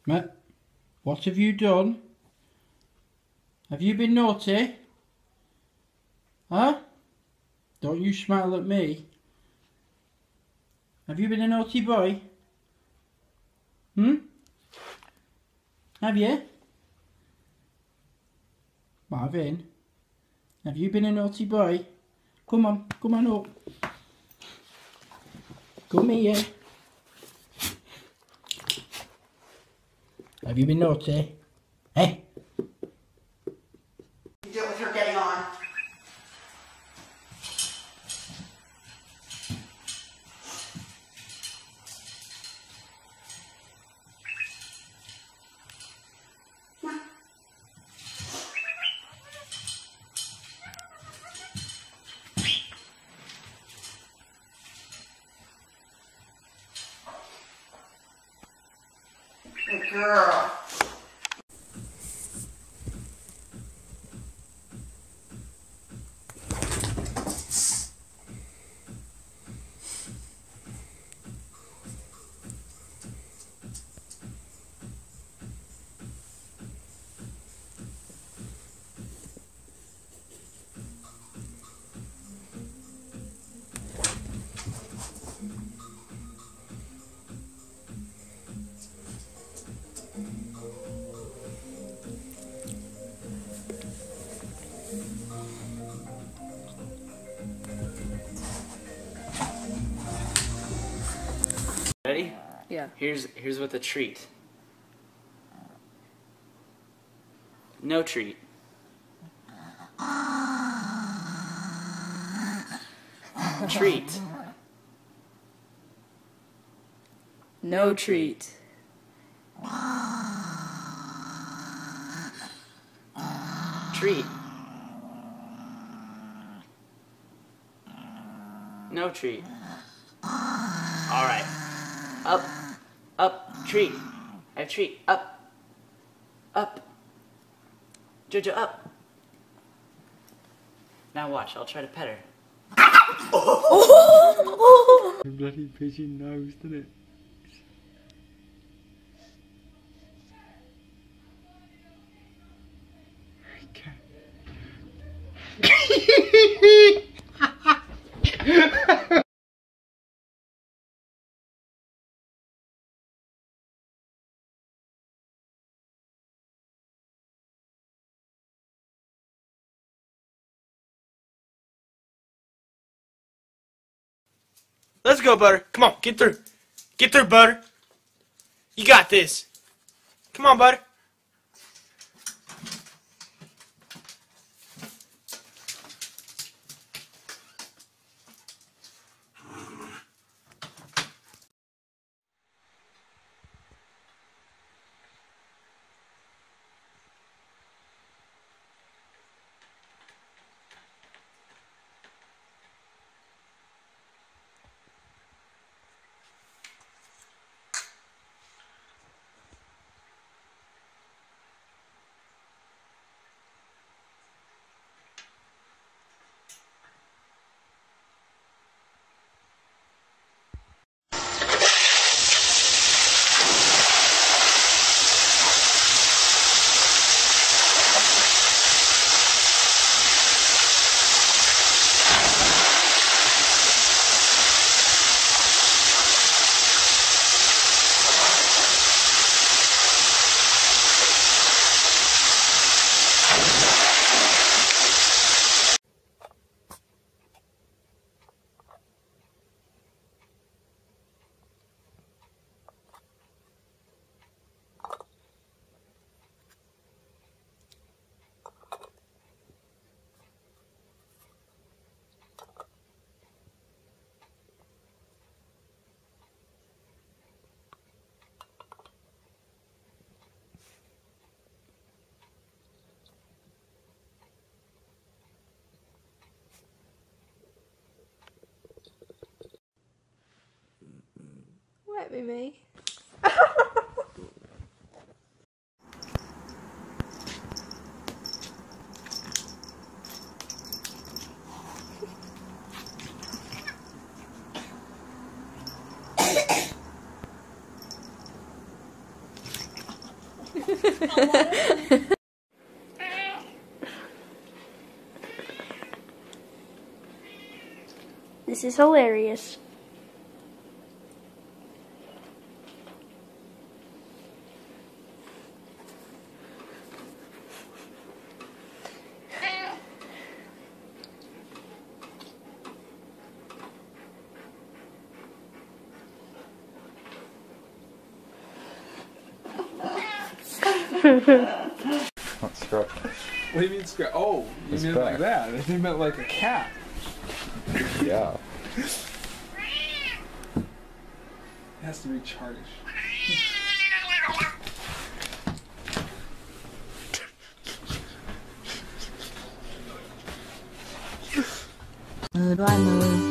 Matt, what have you done? Have you been naughty? Huh? Don't you smile at me. Have you been a naughty boy? Have you? Marvin, have you been a naughty boy? Come on up. Come here. Have you been naughty? Hey? You do it with her getting on. Good girl. Ready? Yeah. Here's what the treat. No treat. Treat. No treat. Treat. No treat. Alright. Up, treat. I have treat. Up. Jojo, up. Now watch, I'll try to pet her. Bloody pigeon nose, doesn't it? Let's go, Butter. Come on, get through. Get through, Butter. You got this. Come on, Butter. Wet me. This is hilarious. Not scratch. What do you mean scratch? Oh, you It's meant like back. that. I think you meant like a cat. Yeah. It has to be chartish. Move, I move.